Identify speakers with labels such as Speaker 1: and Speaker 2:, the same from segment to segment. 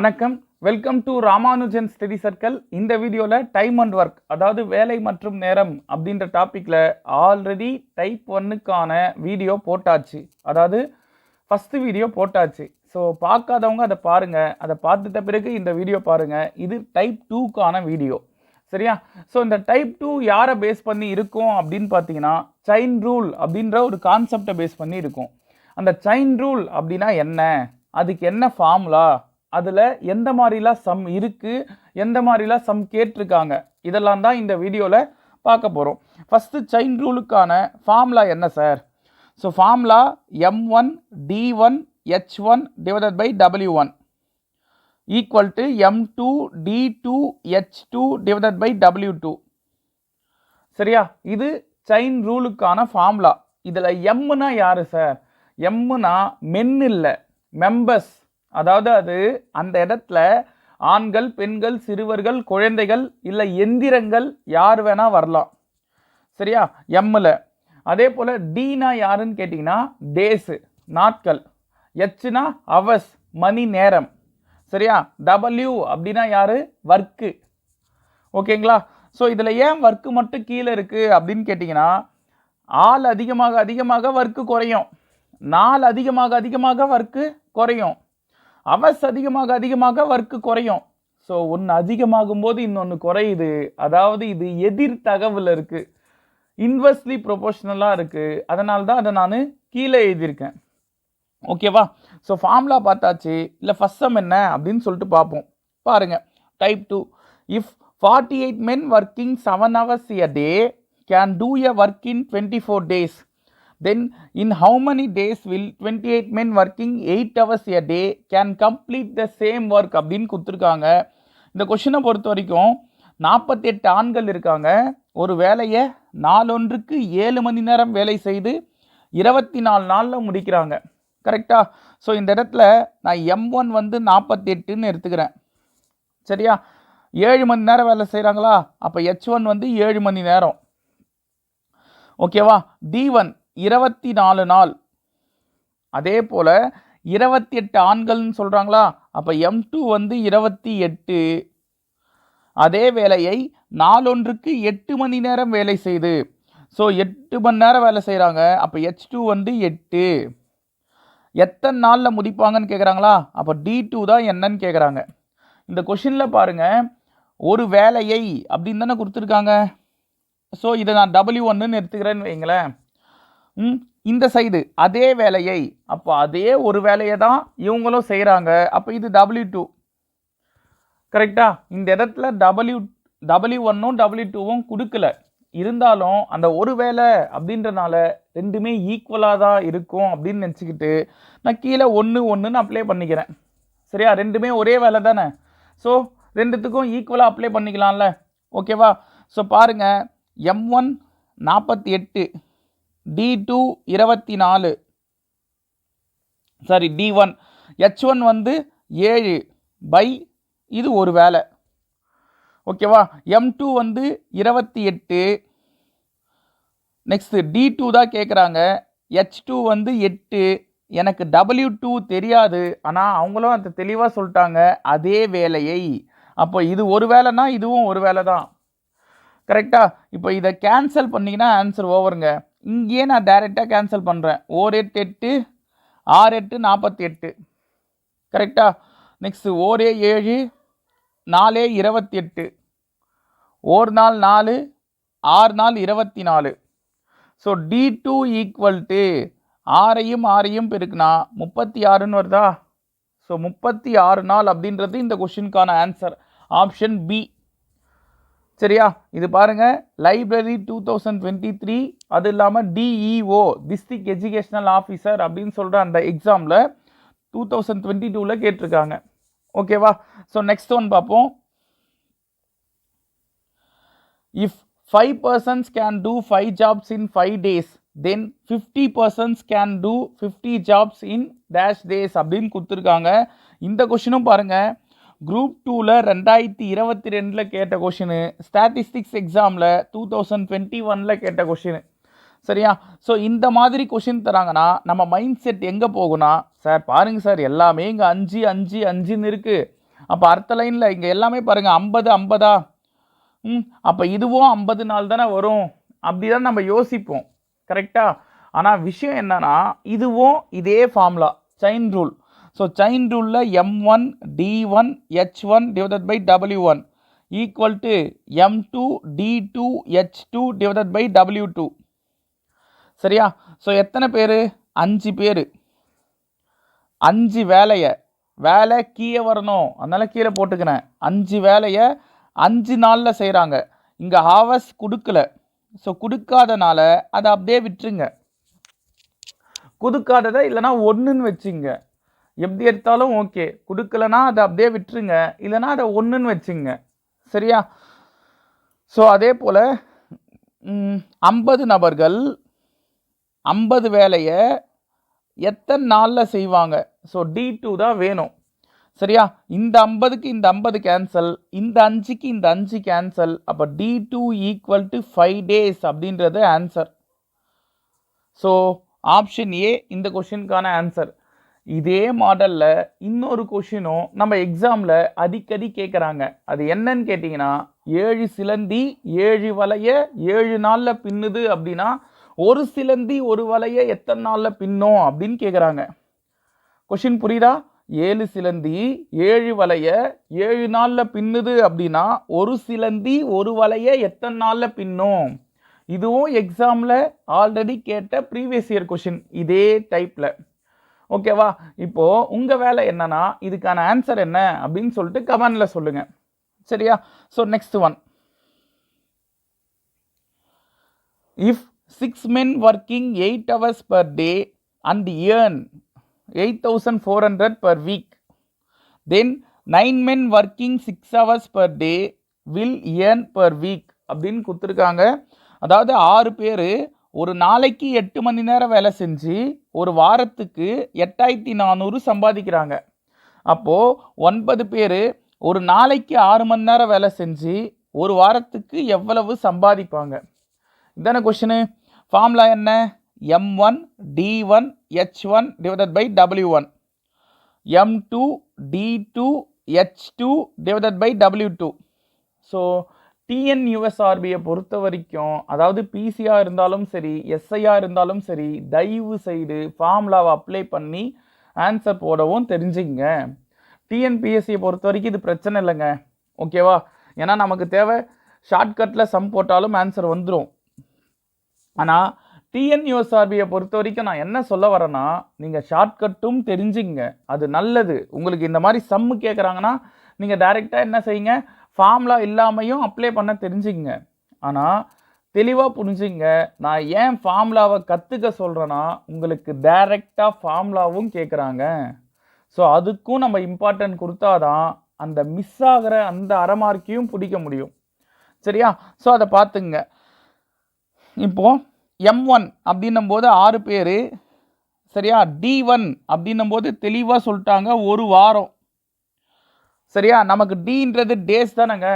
Speaker 1: வணக்கம். Welcome to Ramanujan study circle. இந்த வீடியோவில் டைம் அண்ட் ஒர்க், அதாவது வேலை மற்றும் நேரம் அப்படின்ற டாப்பிக்கில் ஆல்ரெடி டைப் 1க்கான வீடியோ போட்டாச்சு. அதாவது ஃபஸ்ட்டு வீடியோ போட்டாச்சு. ஸோ பார்க்காதவங்க அதை பாருங்கள். அதை பார்த்துட்ட பிறகு இந்த வீடியோ பாருங்கள். இது டைப் 2க்கான வீடியோ. சரியா? ஸோ இந்த டைப் 2 யாரை பேஸ் பண்ணி இருக்கும் அப்படின்னு பார்த்தீங்கன்னா, செயின் ரூல் அப்படின்ற ஒரு கான்செப்டை பேஸ் பண்ணி இருக்கும். அந்த செயின் ரூல் அப்படின்னா என்ன, அதுக்கு என்ன ஃபார்முலா, அதில் எந்த மாதிரிலாம் சம் இருக்குது, எந்த மாதிரிலாம் சம் கேட்டிருக்காங்க, இதெல்லாம் தான் இந்த வீடியோவில் பார்க்க போகிறோம். ஃபஸ்ட்டு செயின் ரூலுக்கான ஃபார்முலா என்ன sir? So formula M1 D1 H1 divided by W1 equal to M2 D2 H2 divided by W2. சரியா? இது செயின் ரூலுக்கான ஃபார்முலா. இதில் எம்னா யார் சார்? எம்னா மென் இல்லை, மெம்பர்ஸ். அதாவது அது அந்த இடத்துல ஆண்கள், பெண்கள், சிறுவர்கள், குழந்தைகள் இல்லை எந்திரங்கள் யார் வேணால் வரலாம். சரியா? எம்மில். அதே போல் டீனா யாருன்னு கேட்டிங்கன்னா டேஸு, நாட்கள். ஹெச்னா ஹவர்ஸ், மணி நேரம். சரியா? டபிள்யூ அப்படின்னா யார்? ஒர்க்கு. ஓகேங்களா? ஸோ இதில் ஏன் ஒர்க்கு மட்டும் கீழே இருக்குது அப்படின்னு கேட்டிங்கன்னா, ஆள் அதிகமாக அதிகமாக ஒர்க்கு குறையும், நாள் அதிகமாக அதிகமாக ஒர்க்கு குறையும், அவர்ஸ் அதிகமாக அதிகமாக ஒர்க்கு குறையும். ஸோ ஒன்று அதிகமாகும் போது இன்னொன்று குறையுது. அதாவது இது எதிர் தகவல் இருக்குது, இன்வெர்ஸ்லி ப்ரொபோஷனலாக இருக்குது. அதனால தான் அதை நான் கீழே எழுதியிருக்கேன். ஓகேவா? ஸோ ஃபார்முலா பார்த்தாச்சு. இல்லை ஃபஸ்ட் சம் என்ன அப்படின்னு சொல்லிட்டு பார்ப்போம். பாருங்கள். Type 2. If 48 men working 7 hours a day can do a work in 24 days. Then in how many days will 28 men working 8 hours a day can complete the same work அப்படின்னு கொடுத்துருக்காங்க. இந்த கொஷினை பொறுத்த வரைக்கும் 48 ஆண்கள் இருக்காங்க. ஒரு வேலையை நாளொன்றுக்கு 7 மணி நேரம் வேலை செய்து 24 நாளில் முடிக்கிறாங்க. கரெக்டா? ஸோ இந்த இடத்துல நான் M1 வந்து 48ன்னு எடுத்துக்கிறேன். சரியா? 7 மணி நேரம் வேலை செய்கிறாங்களா? அப்போ H1 வந்து 7 மணி நேரம். ஓகேவா? D1 24 நாள். அதே போல் 28 ஆண்கள்னு சொல்கிறாங்களா? அப்போ M2 வந்து 28. அதே வேலையை நாளொன்றுக்கு 8 மணி நேரம் வேலை செய்து, ஸோ 8 மணி நேரம் வேலை செய்கிறாங்க. அப்போ H2 வந்து 8. எத்தனை நாளில் முடிப்பாங்கன்னு கேட்குறாங்களா? அப்போ D2 தான் என்னன்னு கேட்குறாங்க. இந்த கொஷினில் பாருங்கள், ஒரு வேலையை அப்படின்னு தானே கொடுத்துருக்காங்க. ஸோ இதை நான் W1ன்னு எடுத்துக்கிறேன்னு வைங்களேன். இந்த சைடு அதே வேலையை, அப்போ அதே ஒரு வேலையை தான் இவங்களும் செய்கிறாங்க. அப்போ இது W2. கரெக்டா? இந்த இடத்துல W1ம் W2வும் கொடுக்கல. இருந்தாலும் அந்த ஒரு வேலை அப்படின்றனால ரெண்டுமே ஈக்குவலாக தான் இருக்கும் அப்படின்னு நினச்சிக்கிட்டு நான் கீழே 1 அப்ளை பண்ணிக்கிறேன். சரியா? ரெண்டுமே ஒரே வேலை தானே. ஸோ ரெண்டுத்துக்கும் ஈக்குவலாக அப்ளை பண்ணிக்கலாம்ல. ஓகேவா? ஸோ பாருங்கள், M1 48, D2 24, sorry D1, H1 வந்து 7 பை இது ஒரு வேலை. ஓகேவா? M2 வந்து 28. நெக்ஸ்ட் D2 தான் கேட்குறாங்க. H2 வந்து 8. எனக்கு W2 தெரியாது, ஆனால் அவங்களும் அந்த தெளிவாக சொல்லிட்டாங்க அதே வேலையை. அப்போ இது ஒரு வேலைனா இதுவும் ஒரு வேலை தான். கரெக்டா? இப்போ இதை கேன்சல் பண்ணிங்கன்னா ஆன்சர் ஓவருங்க. இங்கேயே நான் டைரெக்டாக கேன்சல் பண்ணுறேன். 4 8 6 8 48. கரெக்டா? நெக்ஸ்ட் 4 7 4 28, 1 நாள் 4, 6 நாள் 24. ஸோ D2 ஈக்குவல் டு 6ஐயும் பெருக்குனா 36ன்னு வருதா? ஸோ 36 நாள் அப்படின்றது இந்த கொஷினுக்கான ஆன்சர். Option B. சரியா? இது பாருங்கள், லைப்ரரி 2023, அது இல்லாமல் DEO டிஸ்ட்ரிக்ட் எஜுகேஷனல் ஆஃபீஸர் அப்படின்னு சொல்கிற அந்த எக்ஸாமில் 2022 கேட்டிருக்காங்க. ஓகேவா? ஸோ நெக்ஸ்ட் ஒன் பார்ப்போம். If 5 persons can do 5 jobs in 5 days, then 50 persons can do 50 jobs in dash days அப்படின்னு கொடுத்துருக்காங்க. இந்த கொஷினும் பாருங்கள், குரூப் 2ல் 2022 கேட்ட கொஷினு, ஸ்டாட்டிஸ்டிக்ஸ் எக்ஸாமில் 2021 கேட்ட கொஷினு. சரியா? ஸோ இந்த மாதிரி கொஷின் தராங்கன்னா நம்ம மைண்ட் செட் எங்கே போகும்னா, சார் பாருங்கள் சார் எல்லாமே இங்கே 5 5 5ன்னு இருக்குது, அப்போ அடுத்த லைனில் இங்கே எல்லாமே பாருங்கள் 50 50 அப்போ இதுவும் 50 நாள் தானே வரும், அப்படி தான் நம்ம யோசிப்போம். கரெக்டாக? ஆனால் விஷயம் என்னன்னா இதுவும் இதே formula chain rule. So chain ரூலில் M1 D1 H1 divided by W1 equal to M2 D2 H2 divided by W2. சரியா? ஸோ எத்தனை பேர்? 5 பேர். 5 வேலை கீழே வரணும், அதனால் கீழே போட்டுக்கிறேன். 5 வேலையை 5 நாளில் செய்கிறாங்க. இங்கே ஹாவர்ஸ் கொடுக்கல, ஸோ கொடுக்காதனால அதை அப்படியே விட்டுருங்க. கொடுக்காததை இல்லைனா 1ன்னு வச்சுங்க, எப்படி எடுத்தாலும் ஓகே. கொடுக்கலனா அதை அப்படியே விட்டுருங்க, இல்லைனா அதை 1ன்னு வச்சுங்க. சரியா? ஸோ அதே போல் 50 நபர்கள் 50 வேலையை எத்தனை நாளில் செய்வாங்க? ஸோ D2 தான் வேணும். சரியா? இந்த 50க்கு இந்த 50 கேன்சல், இந்த 5க்கு இந்த 5 கேன்சல். அப்போ D2 ஈக்குவல் டு 5 டேஸ் அப்படின்றது ஆன்சர். ஸோ ஆப்ஷன் ஏ இந்த கொஷினுக்கான ஆன்சர். இதே மாடலில் இன்னொரு கொஷினும் நம்ம எக்ஸாமில் அடிக்கடி கேட்குறாங்க. அது என்னன்னு கேட்டிங்கன்னா, 7 சிலந்தி 7 வலையை 7 நாளில் பின்னுது அப்படின்னா ஒரு சிலந்தி ஒரு வலையை எத்தனை நாளில் பின்னும் அப்படின்னு கேட்குறாங்க. கொஷின் புரியுதா? 7 சிலந்தி 7 வலையை 7 நாளில் பின்னுது அப்படின்னா ஒரு சிலந்தி ஒரு வலையை எத்தனை நாளில் பின்னும். இதுவும் எக்ஸாமில் ஆல்ரெடி கேட்ட ப்ரீவியஸ் இயர் கொஷின் இதே டைப்பில். ஓகேவா? இப்போது உங்கள் வேலை என்னன்னா இதுக்கான ஆன்சர் என்ன அப்படின்னு சொல்லிட்டு கமெண்டில் சொல்லுங்கள். சரியா? So next one. If 6 men working 8 hours per day and earn 8,400 per week, then 9 men working 6 hours per day will earn per week அப்படின்னு கொடுத்துருக்காங்க. அதாவது 6 பேர் ஒரு நாளைக்கு 8 மணி நேரம் வேலை செஞ்சு ஒரு வாரத்துக்கு 8,400 சம்பாதிக்கிறாங்க. அப்போது 9 பேர் ஒரு நாளைக்கு 6 மணி நேரம் வேலை செஞ்சு ஒரு வாரத்துக்கு எவ்வளவு சம்பாதிப்பாங்க? இதான கொஷினு. ஃபார்முலா என்ன? M1 D1 H1 divided by W1 M2 D2 H2 divided by W2. So TNUSRBயை பொறுத்த வரைக்கும், அதாவது பிசியாக இருந்தாலும் சரி எஸ்ஐயாக இருந்தாலும் சரி, தயவு செய்து ஃபார்முலாவை அப்ளை பண்ணி ஆன்சர் போடவும் தெரிஞ்சுங்க. டிஎன்பிஎஸ்சியை பொறுத்த வரைக்கும் இது பிரச்சனை இல்லைங்க. ஓகேவா? ஏன்னா நமக்கு தேவை ஷார்ட்கட்டில் சம் போட்டாலும் ஆன்சர் வந்துடும். ஆனால் டிஎன்யூஎஸ்ஆர்பியை பொறுத்த வரைக்கும் நான் என்ன சொல்ல வரேன்னா, நீங்கள் ஷார்ட்கட்டும் தெரிஞ்சுங்க, அது நல்லது. உங்களுக்கு இந்த மாதிரி சம்மு கேட்குறாங்கன்னா நீங்கள் டைரெக்டாக என்ன செய்யுங்க, ஃபார்முலா இல்லாமையும் அப்ளை பண்ண தெரிஞ்சுங்க. ஆனால் தெளிவாக புரிஞ்சுங்க, நான் ஏன் ஃபார்முலாவை கற்றுக்க சொல்கிறேன்னா உங்களுக்கு டைரெக்டாக ஃபார்முலாவும் கேட்குறாங்க. ஸோ அதுக்கும் நம்ம இம்பார்ட்டன்ட் கொடுத்தாதான் அந்த மிஸ் ஆகிற அந்த அரை மார்க்கையும் பிடிக்க முடியும். சரியா? ஸோ அதை பார்த்துங்க. இப்போது M1 அப்படின்னும் போது 6 பேர். சரியா? D1 அப்படின்னும் போது தெளிவாக சொல்லிட்டாங்க ஒரு வாரம். சரியா? நமக்கு Dன்றது டேஸ் தானேங்க.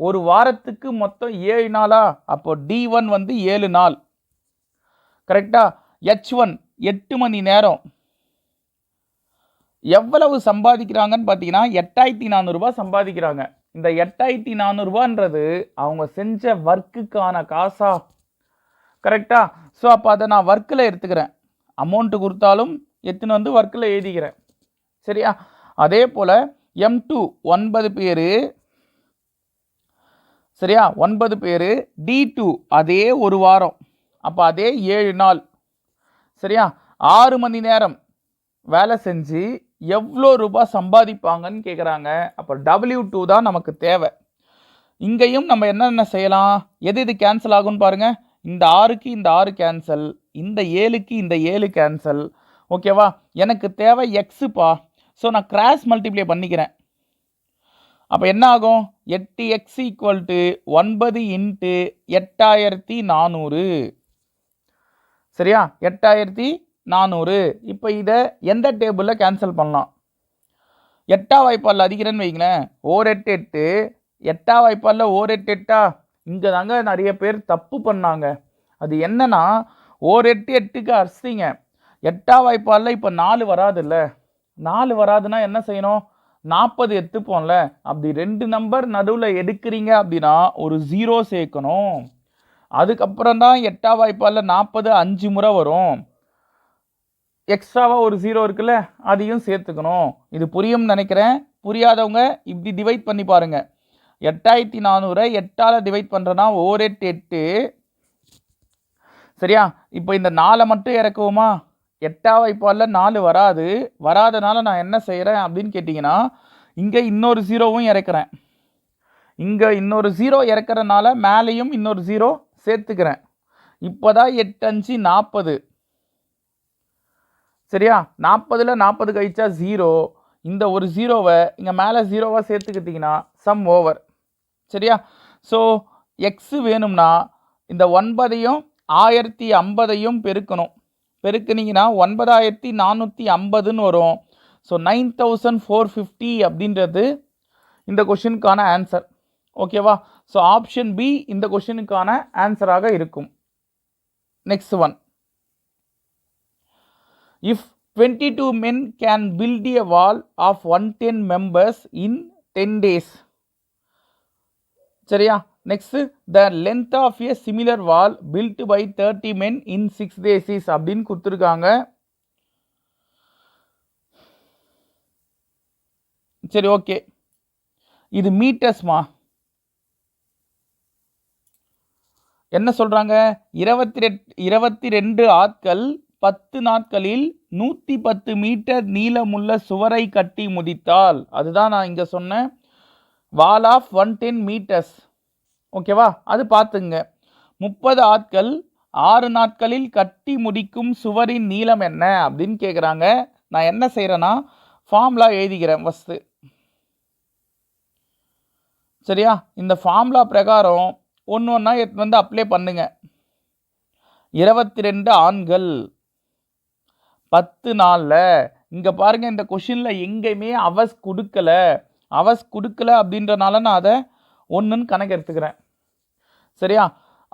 Speaker 1: ஒரு வாரத்துக்கு மொத்தம் 7 நாளா? அப்போ D1 வந்து 7 நாள். கரெக்டா? H1 8 மணி நேரம். எவ்வளவு சம்பாதிக்கிறாங்கன்னு பார்த்தீங்கன்னா 8,400 ரூபாய் சம்பாதிக்கிறாங்க. இந்த 8,400 ரூபான்றது அவங்க செஞ்ச ஒர்க்குக்கான காசா? கரெக்டா? ஸோ அப்போ அதை நான் ஒர்க்கில் எடுத்துக்கிறேன். அமௌண்ட்டு கொடுத்தாலும் எடுத்துன்னு வந்து ஒர்க்கில் எழுதிக்கிறேன். சரியா? அதே போல் M2 9 பேர். சரியா? 9 பேர். D2 அதே ஒரு வாரம், அப்போ அதே 7 நாள். சரியா? 6 மணி நேரம் வேலை செஞ்சு எவ்வளோ ரூபாய் சம்பாதிப்பாங்கன்னு கேட்குறாங்க. அப்போ W2 தான் நமக்கு தேவை. இங்கேயும் நம்ம என்னென்ன செய்யலாம், எது இது கேன்சல் ஆகும்னு பாருங்கள். இந்த 6க்கு இந்த 6 கேன்சல், இந்த 7க்கு இந்த 7 கேன்சல். ஓகேவா? எனக்கு தேவை எக்ஸுப்பா. ஸோ நான் கிராஸ் மல்டிப்ளை பண்ணிக்கிறேன். அப்போ என்ன ஆகும்? 8x equal to 9 into 8,400. சரியா? 8,400. இப்போ இதை எந்த டேபிளில் கேன்சல் பண்ணலாம்? 8ஆம் வாய்ப்பால் அதிகிறேன்னு வைங்களேன். 4 8 8. 8ஆம் வாய்ப்பால் 4 8 8. இங்கே தாங்க நிறைய பேர் தப்பு பண்ணாங்க. அது என்னன்னா 4 8 8க்கு அரிசிங்க. 8ஆம் வாய்ப்பால் இப்போ 4 வராது இல்லை. 4 வராதுன்னா என்ன செய்யணும்? 40 எடுத்துப்போம்ல, அப்படி 2 நம்பர் நடுவில் எடுக்கிறீங்க அப்படின்னா ஒரு 0 சேர்க்கணும். அதுக்கப்புறம் தான் 8ஆம் வாய்ப்பாடில் 40 5 முறை வரும். எக்ஸ்ட்ராவாக ஒரு 0 இருக்குல்ல, அதையும் சேர்த்துக்கணும். இது புரியும்னு நினைக்கிறேன். புரியாதவங்க இப்படி டிவைட் பண்ணி பாருங்க. 8400 8ஆல் டிவைட் பண்ணுறேன்னா 1 8 8. சரியா? இப்போ இந்த 4 மட்டும் இறக்குவோமா? 8ஆம் வாய்ப்பாடில் 4 வராதனால நான் என்ன செய்கிறேன் அப்படின்னு கேட்டிங்கன்னா, இங்கே இன்னொரு 0வும் இறக்குறேன். இங்கே இன்னொரு 0 இறக்குறனால மேலேயும் இன்னொரு 0 சேர்த்துக்கிறேன். இப்போ தான் 8 5 40. சரியா? 40ல் 40 கழிச்சா 0. இந்த ஒரு 0வை இங்கே மேலே 0வாக சேர்த்துக்கிட்டிங்கன்னா சம் ஓவர். சரியா? ஸோ எக்ஸு வேணும்னா இந்த 9ஐயும் 1050ஐயும் பெருக்கணும். பெருக்குனீங்கன்னா 9450ன்னு வரும். ஸோ 9450 அப்படின்றது இந்த கொஷினுக்கான ஆன்சர். ஓகேவா? ஸோ ஆப்ஷன் பி இந்த கொஷினுக்கான ஆன்சராக இருக்கும். Next one. If 22 men can build a wall of 110 members in 10 days. சரியா? Next, the length of a similar wall built by 30 men in 6 days is அப்படின்னு கொடுத்துருக்காங்க. சரி, ஓகே. இது மீட்டர்ஸ்மா. என்ன சொல்றாங்க? 22 ஆட்கள் 10 நாட்களில் 110 மீட்டர் நீளமுள்ள சுவரை கட்டி முடித்தால், அதுதான் நான் இங்கே சொன்னேன், வால் ஆஃப் 110 மீட்டர்ஸ். ஓகேவா? அது பார்த்துங்க. 30 ஆட்கள் 6 நாட்களில் கட்டி முடிக்கும் சுவரின் நீளம் என்ன அப்படின்னு கேட்குறாங்க. நான் என்ன செய்கிறேன்னா ஃபார்முலா எழுதிக்கிறேன் ஃபஸ்ட்டு. சரியா? இந்த ஃபார்முலா பிரகாரம் ஒன்று ஒன்றா எடுத்து வந்து அப்ளை பண்ணுங்க. 22 ஆண்கள் 10 நாளில். இங்கே பாருங்கள், இந்த கொஷினில் எங்கேயுமே அவர்ஸ் கொடுக்கல அப்படின்றனால நான் அதை 1ன்னு கணக்கு எடுத்துக்கிறேன். சரியா?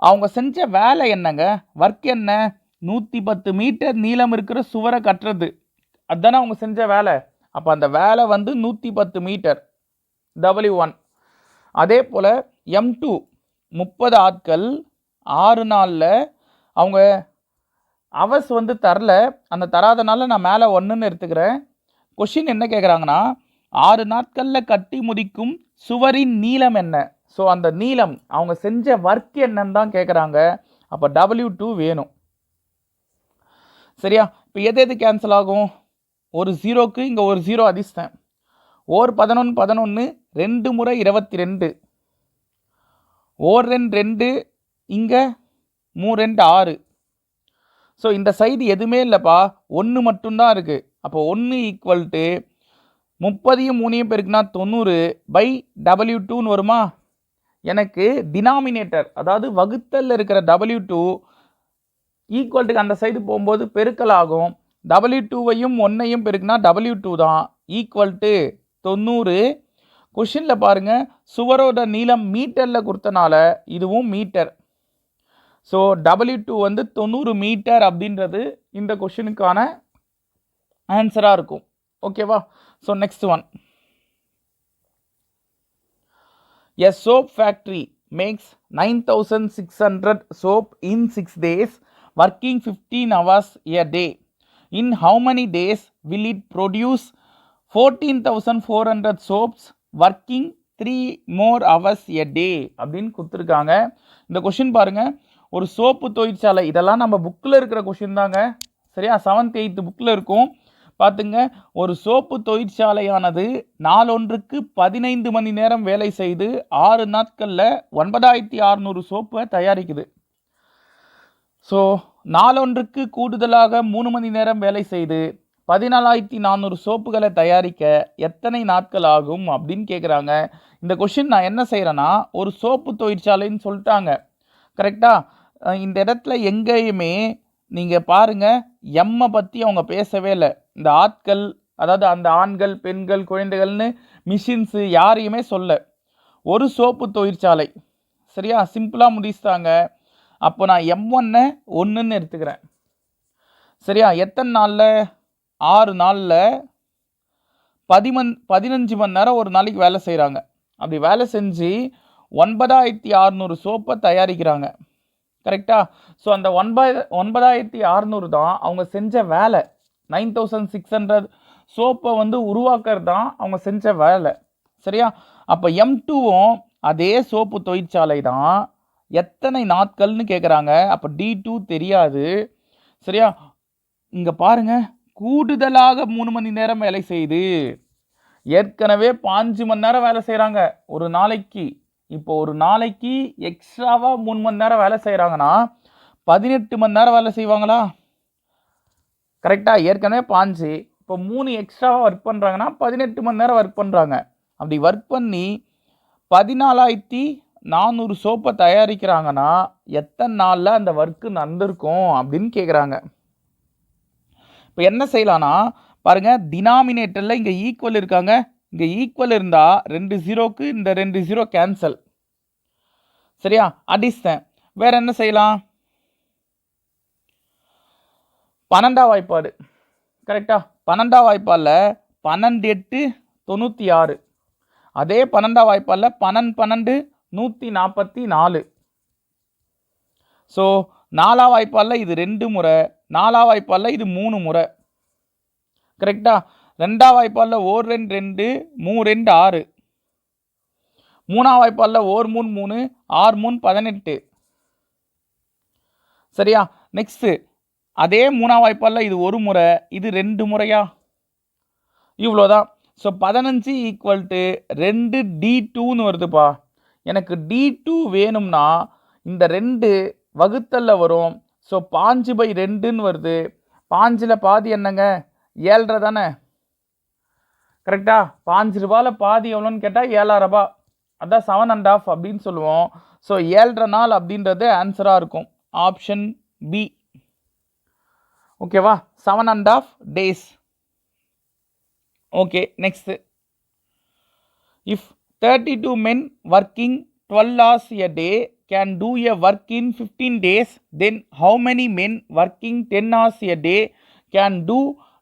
Speaker 1: அவங்க செஞ்ச வேலை என்னங்க? ஒர்க் என்ன? 110 மீட்டர் நீளம் இருக்கிற சுவரை கட்டுறது. அதுதானே அவங்க செஞ்ச வேலை. அப்போ அந்த வேலை வந்து 110 மீட்டர், W1. அதே போல் M2 30 ஆட்கள் 6 நாளில். அவங்க அவர்ஸ் வந்து தரல, அந்த தராதனால நான் மேலே 1ன்னு எடுத்துக்கிறேன். கொஷின் என்ன கேட்குறாங்கன்னா, 6 நாட்களில் கட்டி முடிக்கும் சுவரின் நீளம் என்ன? ஸோ அந்த நீளம், அவங்க செஞ்ச ஒர்க் என்னன்னு தான் கேட்குறாங்க. அப்போ W2 வேணும். சரியா? இப்போ எது கேன்சல் ஆகும்? ஒரு 0க்கு இங்கே ஒரு 0 அதிர்ஷ்டம். ஓர் 11 2 முறை 22. ஓர் 2 இங்கே 3 2 6. ஸோ இந்த சைடு எதுவுமே இல்லைப்பா, 1 மட்டும்தான் இருக்குது. அப்போ 1 ஈக்குவல் டு 30யும் 3யும் பெருக்குனா 90 பை W2ன்னு வருமா? எனக்கு டினாமினேட்டர், அதாவது வகுத்தல் இருக்கிற W2 ஈக்குவல்ட்டுக்கு அந்த சைடு போகும்போது பெருக்கல் ஆகும். W2வையும் 1ஐயும் பெருக்குனா W2 தான் ஈக்குவல் டு 90. கொஷினில் பாருங்கள், சுவரோட நீளம் மீட்டரில் கொடுத்தனால இதுவும் மீட்டர். ஸோ W2 வந்து 90 மீட்டர் அப்படின்றது இந்த கொஷினுக்கான ஆன்சராக இருக்கும். ஓகேவா? So next one. A soap factory makes 9,600 soap in 6 days, working 15 hours a day. In how many days will it produce 14,400 soaps, working 3 more hours a day? அப்படின்னு கொடுத்துருக்காங்க. இந்த question பாருங்கள், ஒரு சோப்பு தொழிற்சாலை. இதெல்லாம் நம்ம புக்கில் இருக்கிற கொஷின் தாங்க. சரியா? 7th 8th புக்கில் இருக்கும். பார்த்துங்க, ஒரு சோப்பு தொழிற்சாலையானது நாளொன்றுக்கு 15 மணி நேரம் வேலை செய்து 6 நாட்களில் 9600 சோப்பை தயாரிக்குது. ஸோ நாளொன்றுக்கு கூடுதலாக 3 மணி நேரம் வேலை செய்து 14400 சோப்புகளை தயாரிக்க எத்தனை நாட்கள் ஆகும் அப்படின்னு கேட்குறாங்க. இந்த கொஷின் நான் என்ன செய்கிறேன்னா, ஒரு சோப்பு தொழிற்சாலைன்னு சொல்லிட்டாங்க. கரெக்டாக? இந்த இடத்துல எங்கேயுமே நீங்கள் பாருங்கள், எம்மை பற்றி அவங்க பேசவே இல்லை. இந்த ஆட்கள், அதாவது அந்த ஆண்கள் பெண்கள் குழந்தைகள்னு மிஷின்ஸு யாரையுமே சொல்ல. ஒரு சோப்பு தொழிற்சாலை. சரியா? சிம்பிளாக முடிச்சுட்டாங்க. அப்போ நான் M1 1ன்னு எடுத்துக்கிறேன். சரியா? எத்தனை நாளில்? 6 நாளில் 15 மணி நேரம் ஒரு நாளைக்கு வேலை செய்கிறாங்க. அப்படி வேலை செஞ்சு 9600 சோப்பை தயாரிக்கிறாங்க. கரெக்டா? ஸோ அந்த 9600 தான் அவங்க செஞ்ச வேலை. 9600 சோப்பை வந்து உருவாக்குறது தான் அவங்க செஞ்ச வேலை. சரியா? அப்போ M2வும் அதே சோப்பு தொழிற்சாலை தான். எத்தனை நாட்கள்னு கேட்குறாங்க. அப்போ D2 தெரியாது. சரியா? இங்கே பாருங்க, கூடுதலாக 3 மணி நேரம் வேலை செய்யுது. ஏற்கனவே 5 மணி நேரம் வேலை செய்கிறாங்க ஒரு நாளைக்கு. இப்போ ஒரு நாளைக்கு எக்ஸ்ட்ராவாக 3 மணி நேரம் வேலை செய்கிறாங்கன்னா 18 மணி நேரம் வேலை செய்வாங்களா? கரெக்டாக? ஏற்கனவே 5, இப்போ 3 எக்ஸ்ட்ராவாக ஒர்க் பண்ணுறாங்கன்னா 18 மணி நேரம் ஒர்க் பண்ணுறாங்க. அப்படி ஒர்க் பண்ணி 14400 சோப்பை தயாரிக்கிறாங்கன்னா எத்தனை நாளில் அந்த ஒர்க்கு நடந்திருக்கும் அப்படின்னு கேட்குறாங்க. இப்போ என்ன செய்யலான்னா பாருங்கள், டினாமினேட்டரில் இங்கே ஈக்குவல் இருக்காங்க. இங்கே ஈக்குவல் இருந்தால் 2 0க்கு இந்த 2 0 கேன்சல். சரியா? அடிஸ்தேன். வேறு என்ன செய்யலாம்? 12ஆம் வாய்ப்பாடு. கரெக்டா? 12ஆம் வாய்ப்பாடில் 12 8 96. அதே 12ஆம் வாய்ப்பாடில் 12 12 144. ஸோ 4ஆம் வாய்ப்பாடில் இது 2 முறை, 4ஆம் வாய்ப்பாடில் இது 3 முறை. கரெக்டா? 2ஆம் வாய்ப்பாடில் 1 2 2 3 2 6. 3ஆம் வாய்ப்பாடில் 1 3 3 6 3 18. சரியா? நெக்ஸ்ட்டு அதே 3ஆம் வாய்ப்பாடில் இது 1 முறை, இது 2 முறையா? இவ்வளோதான். ஸோ 15 = 2 D2ன்னு வருதுப்பா. எனக்கு D2 வேணும்னா இந்த 2 வகுத்தலில் வரும். ஸோ 5/2ன்னு வருது. 5ல் பாதி என்னங்க? 7.5 தானே? கரெக்டா? 5 ரூபாயில் பாதி எவ்வளோன்னு கேட்டால் 7.5 ரூபா. அதான் 7.5 அப்படின்னு சொல்லுவோம். ஸோ 7.5 நாள் அப்படின்றது ஆன்சராக இருக்கும். Option B. ஓகேவா? 7.5 days. Okay, next. If 32 men working 12 hours a day can do a work in 15 days, then how many men working 10 hours a day can do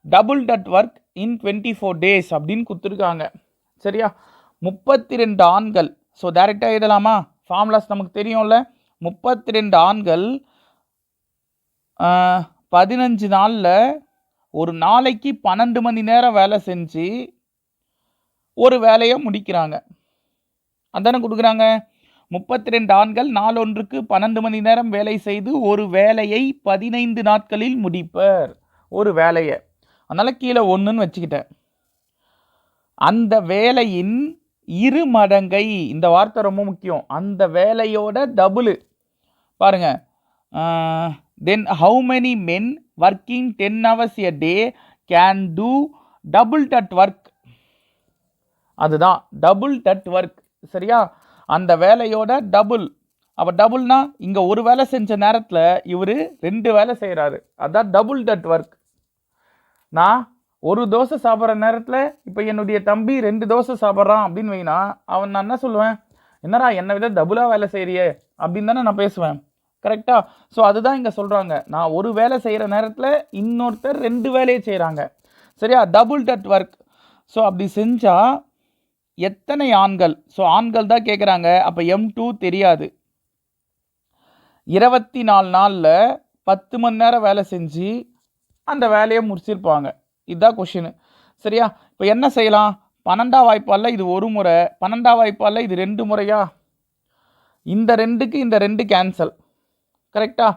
Speaker 1: double that work in 24 days அப்படின்னு கொடுத்துருக்காங்க. சரியா? 32 ஆண்கள். So டைரெக்டாக எழுதலாமா? Formulas நமக்கு தெரியும்ல. 32 ஆண்கள் 15 நாளில் ஒரு நாளைக்கு 12 மணி நேரம் வேலை செஞ்சு ஒரு வேலையை முடிக்கிறாங்க. அதானே கொடுக்குறாங்க. 32 ஆண்கள் நாள் ஒன்றுக்கு 12 மணி நேரம் வேலை செய்து ஒரு வேலையை 15 நாட்களில் முடிப்பர். ஒரு வேலையை. அதனால் கீழே 1ன்னு வச்சுக்கிட்டேன். அந்த வேலையின் 2 மடங்கை, இந்த வார்த்தை ரொம்ப முக்கியம், அந்த வேலையோட டபுள். பாருங்க, then how many men working 10 hours a day can do double that work. அதுதான் டபுள் தட் ஒர்க். சரியா? அந்த வேலையோட டபுள். அப்போ டபுள்னா இங்கே ஒரு வேலை செஞ்ச நேரத்தில் இவர் 2 வேலை செய்கிறாரு. அதான் டபுள் தட் ஒர்க். நான் ஒரு தோசை சாப்பிட்ற நேரத்தில் இப்போ என்னுடைய தம்பி 2 தோசை சாப்பிட்றான் அப்படின்னு வைனா அவன் நான் என்ன சொல்லுவேன்? என்னடா என்னை விட டபுளாக வேலை செய்கிறியே அப்படின்னு தானே நான் பேசுவேன். கரெக்டா? ஸோ அதுதான் இங்கே சொல்கிறாங்க. நான் ஒரு வேலை செய்கிற நேரத்தில் இன்னொருத்தர் 2 வேலையை செய்கிறாங்க. சரியா? Double that work. ஸோ அப்படி செஞ்சால் எத்தனை ஆண்கள்? ஸோ ஆண்கள் தான் கேட்குறாங்க. அப்போ M2 தெரியாது. 24 நாளில் 10 மணி நேரம் வேலை செஞ்சு அந்த வேலையை முடிச்சிருப்பாங்க. இதுதான் கொஷின். சரியா? இப்போ என்ன செய்யலாம்? 12ஆம் வாய்ப்பாடில் இது 1 முறை, 12ஆம் வாய்ப்பாடில் இது 2 முறையா? இந்த 2க்கு இந்த 2 கேன்சல். கரெக்டா?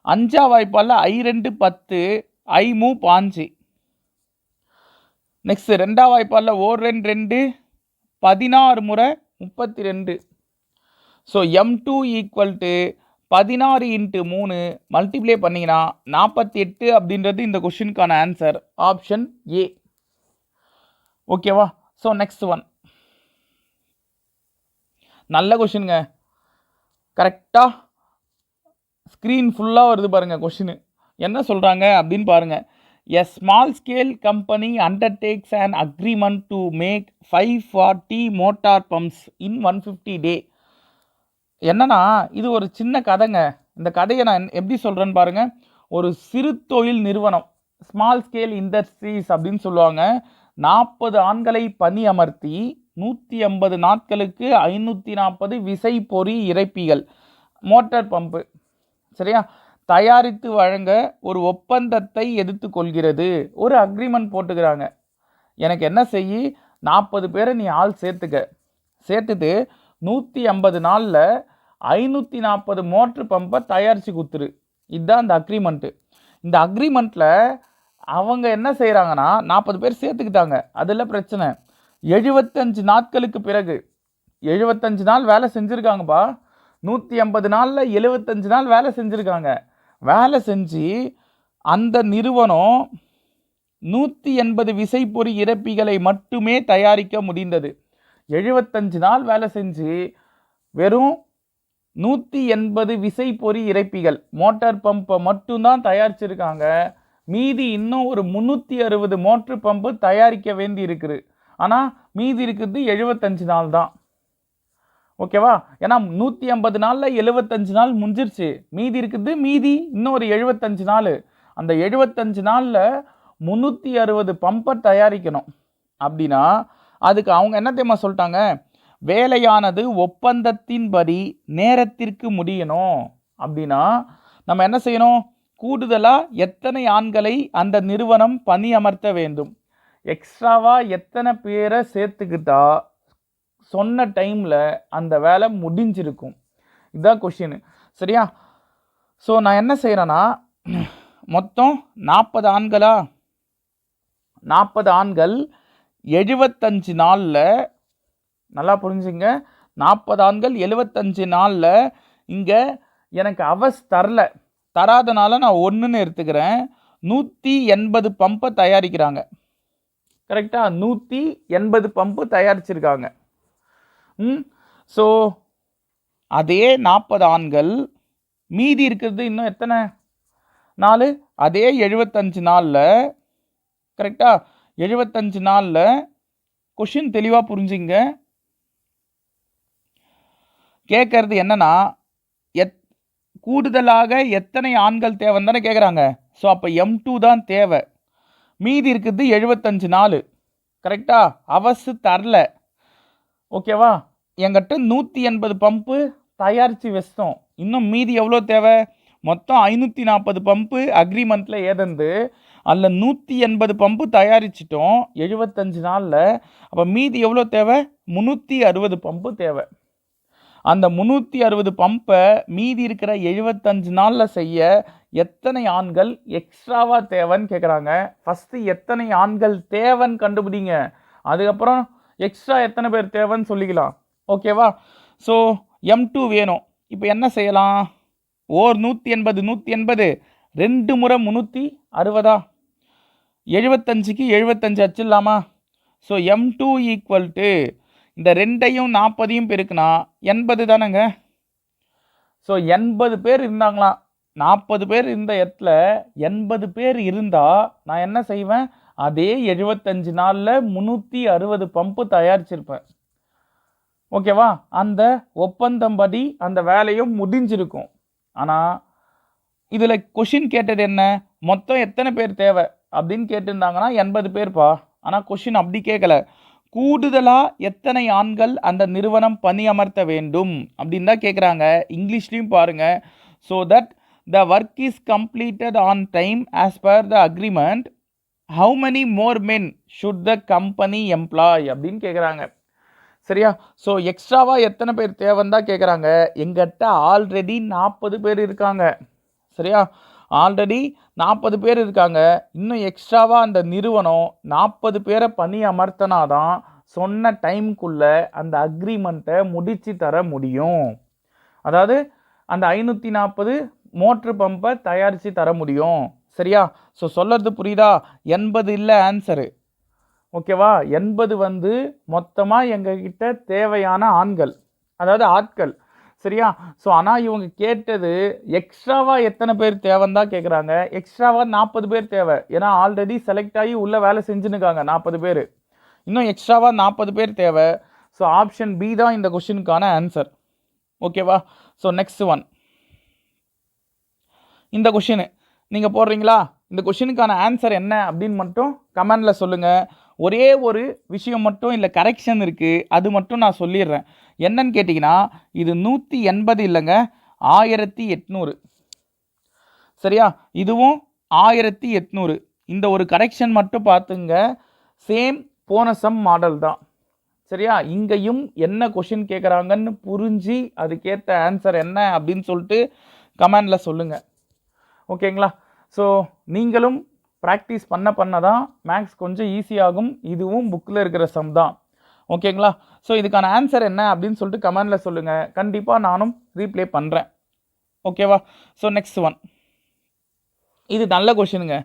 Speaker 1: 5ஆம் வாய்ப்பாடில் I2 10, I3 5. நெக்ஸ்ட் 2ஆம் வாய்ப்பாடில் 1 2 16 முறை 32. ஸோ M2 = 16 × 3 மல்டிப்ளை பண்ணிங்கன்னா 48 அப்படின்றது இந்த கொஷினுக்கான ஆன்சர். Option A. ஓகேவா? So next one. நல்ல கொஷினுங்க. கரெக்டாக ஸ்க்ரீன் ஃபுல்லாக வருது பாருங்கள் கொஷினு. என்ன சொல்கிறாங்க அப்படின்னு பாருங்கள். A small scale company undertakes an agreement to make 540 motor pumps in 150 days. என்னன்னா இது ஒரு சின்ன கதைங்க. இந்த கதையை நான் எப்படி சொல்கிறேன்னு பாருங்கள். ஒரு சிறு தொழில் நிறுவனம், ஸ்மால் ஸ்கேல் இண்டஸ்ட்ரீஸ் அப்படின்னு சொல்லுவாங்க. 40 ஆண்களை பணி அமர்த்தி 180 நாட்களுக்கு 540 விசை பொறி இறைப்பிகள் மோட்டார் பம்பு சரியா தயாரித்து வழங்க ஒரு ஒப்பந்தத்தை எடுத்துக்கொள்கிறது. ஒரு அக்ரிமெண்ட் போட்டுக்கிறாங்க. எனக்கு என்ன செய்யி 40 பேரை நீ ஆள் சேர்த்துட்டு 150 நாளில் 540 மோட்ரு பம்பை தயாரித்து கொடுத்துரு. இதுதான் இந்த அக்ரிமெண்ட்டு. இந்த அக்ரிமெண்ட்டில் அவங்க என்ன செய்கிறாங்கன்னா 40 பேர் சேர்த்துக்கிட்டாங்க, அதில் பிரச்சனை. 75 நாட்களுக்கு பிறகு 75 நாள் வேலை செஞ்சுருக்காங்கப்பா. 150 நாளில் 75 நாள் வேலை செஞ்சுருக்காங்க. வேலை செஞ்சு அந்த நிறுவனம் 180 விசைப்பொறி இறப்பிகளை மட்டுமே தயாரிக்க முடிந்தது. 75 நாள் வேலை செஞ்சு வெறும் 180 விசைப்பொறி இறைப்பிகள் மோட்டார் பம்பை மட்டும்தான் தயாரிச்சிருக்காங்க. மீதி இன்னும் ஒரு 360 மோட்ரு பம்பு தயாரிக்க வேண்டி இருக்குது. ஆனால் மீதி இருக்கிறது 75 நாள் தான். ஓகேவா? ஏன்னா 150 நாளில் 75 நாள் முடிஞ்சிருச்சு. மீதி இருக்குது இன்னும் ஒரு 75 நாள். அந்த 75 நாளில் 360 பம்பை தயாரிக்கணும். அப்படின்னா அதுக்கு அவங்க என்ன தெரியுமா சொல்லிட்டாங்க, வேலையானது ஒப்பந்தத்தின்படி நேரத்திற்கு முடியணும். அப்படின்னா நம்ம என்ன செய்யணும், கூடுதலாக எத்தனை ஆண்களை அந்த நிறுவனம் பணி அமர்த்த வேண்டும், எக்ஸ்ட்ராவாக எத்தனை பேரை சேர்த்துக்கிட்டா சொன்ன டைமில் அந்த வேலை முடிஞ்சிருக்கும். இதுதான் கொஷின். சரியா? ஸோ நான் என்ன செய்கிறேன்னா, மொத்தம் 40 ஆண்களா, 40 ஆண்கள் 75 நாளில், நல்லா புரிஞ்சுங்க, 40 ஆண்கள் 75 நாளில் இங்கே எனக்கு அவஸ் தராதனால நான் 1ன்னு எடுத்துக்கிறேன். 180 பம்பை தயாரிக்கிறாங்க. கரெக்டாக? 180 பம்பு தயாரிச்சிருக்காங்க. ஸோ அதே 40 ஆண்கள் மீதி இருக்கிறது இன்னும் எத்தனை நாள், அதே 75 நாளில். கரெக்டா? 75 நாளில் கொஷின் தெளிவாக புரிஞ்சுங்க. கேட்கறது என்னன்னா, கூடுதலாக எத்தனை ஆண்கள் தேவைன்னு தானே கேட்குறாங்க. ஸோ அப்போ M2 தான் தேவை. மீதி இருக்குது 75 நாள். கரெக்டா? அவசு தரல. ஓகேவா? என்கிட்ட 180 பம்பு தயாரித்து வச்சிட்டோம். இன்னும் மீதி எவ்வளோ தேவை, மொத்தம் 540 பம்பு அக்ரிமெண்ட்டில் ஏதந்து அதில் 180 பம்பு தயாரிச்சிட்டோம் 75 நாளில். அப்போ மீதி எவ்வளோ தேவை, 360 பம்பு தேவை. அந்த 360 பம்பை மீதி இருக்கிற 75 நாளில் செய்ய எத்தனை ஆண்கள் எக்ஸ்ட்ராவாக தேவைன்னு கேட்குறாங்க. ஃபஸ்ட்டு எத்தனை ஆண்கள் தேவைன்னு கண்டுபிடிங்க, அதுக்கப்புறம் எக்ஸ்ட்ரா எத்தனை பேர் தேவைன்னு சொல்லிக்கலாம். ஓகேவா? ஸோ M2 வேணும். இப்போ என்ன செய்யலாம், 180 2 முறை 360, 75க்கு 75 அச்சிடலாமா? ஸோ M2 ஈக்குவல் டு இந்த 2ஐயும் 40ஐயும் பெருக்குனா 80 தானேங்க. ஸோ 80 பேர் இருந்தாங்களாம். 40 பேர் இருந்த இடத்துல 80 பேர் இருந்தால் நான் என்ன செய்வேன், அதே 75 நாளில் 360 பம்பு தயாரிச்சிருப்பேன். ஓகேவா? அந்த ஒப்பந்தம் படி அந்த வேலையும் முடிஞ்சிருக்கும். ஆனால் இதில் கொஷின் கேட்டது என்ன, மொத்தம் எத்தனை பேர் தேவை அப்படின்னு கேட்டிருந்தாங்கன்னா 80 பேர்ப்பா. ஆனால் கொஷின் அப்படி கேட்கல, கூடுதலாக எத்தனை ஆண்கள் அந்த நிறுவனம் பணியமர்த்த வேண்டும் அப்படின்னு தான் கேட்குறாங்க. இங்கிலீஷ்லேயும் பாருங்கள். So that the work is completed on time as per the agreement, how many more men should the company employ அப்படின்னு கேட்குறாங்க. சரியா? ஸோ எக்ஸ்ட்ராவாக எத்தனை பேர் தேவைன்னு தான் கேட்குறாங்க. எங்கிட்ட ஆல்ரெடி 40 பேர் இருக்காங்க. சரியா? ஆல்ரெடி 40 பேர் இருக்காங்க. இன்னும் எக்ஸ்ட்ராவாக அந்த நிறுவனம் 40 பேரை பணி அமர்த்தினாதான் சொன்ன டைமுக்குள்ளே அந்த அக்ரிமெண்ட்டை முடித்து தர முடியும். அதாவது அந்த 540 மோட்ரு பம்பை தயாரித்து தர முடியும். சரியா? ஸோ சொல்கிறது புரியுதா? 80 இல்லை ஆன்சரு. ஓகேவா? 80 மொத்தமாக எங்ககிட்ட தேவையான ஆண்கள், அதாவது ஆட்கள். சரியா? ஸோ ஆனால் இவங்க கேட்டது எக்ஸ்ட்ராவாக எத்தனை பேர் தேவைன்னு தான் கேட்குறாங்க. எக்ஸ்ட்ராவாக 40 பேர் தேவை. ஏன்னா ஆல்ரெடி செலக்ட் ஆகி உள்ளே வேலை செஞ்சுன்னுக்காங்க 40 பேர். இன்னும் எக்ஸ்ட்ராவாக 40 பேர் தேவை. ஸோ ஆப்ஷன் பி தான் இந்த கொஷினுக்கான ஆன்சர். ஓகேவா? ஸோ நெக்ஸ்ட் ஒன், இந்த கொஷினு நீங்கள் போடுறீங்களா? இந்த கொஷினுக்கான ஆன்சர் என்ன அப்படின்னு மட்டும் கமெண்டில் சொல்லுங்கள். ஒரே ஒரு விஷயம் மட்டும் இல்லை கரெக்ஷன் இருக்குது, அது மட்டும் நான் சொல்லிடுறேன். என்னன்னு கேட்டிங்கன்னா இது 180 இல்லைங்க, 1800. சரியா, இதுவும் 1800. இந்த ஒரு கரெக்ஷன் மட்டும் பார்த்துங்க. சேம் போன சம் மாடல் தான். சரியா, இங்கேயும் என்ன கொஷின் கேட்குறாங்கன்னு புரிஞ்சு அதுக்கேற்ற ஆன்சர் என்ன அப்படின்னு சொல்லிட்டு கமெண்டில் சொல்லுங்கள். ஓகேங்களா? ஸோ நீங்களும் ப்ராக்டிஸ் பண்ண தான் மேக்ஸ் கொஞ்சம் ஈஸியாகும். இதுவும் புக்கில் இருக்கிற சம் தான். ஓகேங்களா? ஸோ இதுக்கான ஆன்சர் என்ன அப்படின்னு சொல்லிட்டு கமெண்டில் சொல்லுங்கள். கண்டிப்பாக நானும் ரீப்ளே பண்ணுறேன். ஓகேவா? ஸோ நெக்ஸ்ட் ஒன், இது நல்ல கொஷினுங்க.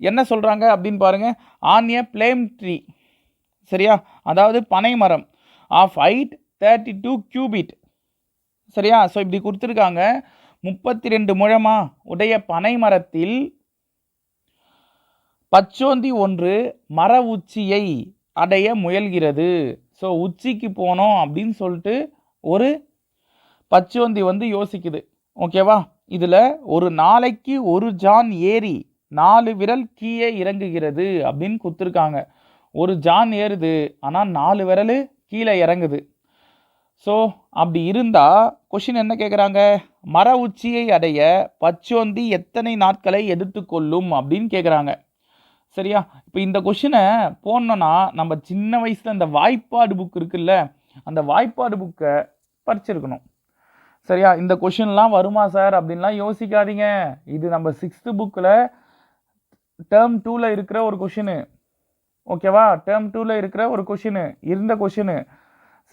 Speaker 1: என்ன சொல்கிறாங்க அப்படின்னு பாருங்கள். ஆன் ஏ பிளேம் ட்ரீ, சரியா, அதாவது பனை மரம் ஆஃப் ஹைட் 32 கியூபிட். சரியா, ஸோ இப்படி கொடுத்துருக்காங்க. 32 முழமா உடைய பனை மரத்தில் பச்சோந்தி ஒன்று மர உச்சியை அடைய முயல்கிறது. ஸோ உச்சிக்கு போனோம் அப்படின்னு சொல்லிட்டு ஒரு பச்சோந்தி வந்து யோசிக்குது. ஓகேவா? இதில் ஒரு நாளைக்கு ஒரு ஜான் ஏறி 4 விரல் கீழே இறங்குகிறது அப்படின்னு கொடுத்துருக்காங்க. ஒரு ஜான் ஏறுது, ஆனால் 4 விரல் கீழே இறங்குது. ஸோ அப்படி இருந்தால் கொஷின் என்ன கேட்குறாங்க, மர உச்சியை அடைய பச்சோந்தி எத்தனை நாட்களை எடுத்துக்கொள்ளும் அப்படின்னு கேட்குறாங்க. சரியா, இப்போ இந்த கொஷினை போடணுன்னா நம்ம சின்ன வயசில் இந்த வாய்ப்பாடு புக் இருக்குல்ல, அந்த வாய்ப்பாடு புக்கை படிச்சிருக்கணும். சரியா, இந்த கொஷின்லாம் வருமா சார் அப்படின்லாம் யோசிக்காதீங்க. இது நம்ம 6th புக்கில் டேர்ம் 2ல் இருக்கிற ஒரு கொஷினு. ஓகேவா, டேர்ம் 2ல் இருக்கிற ஒரு கொஷினு, இருந்த கொஷினு.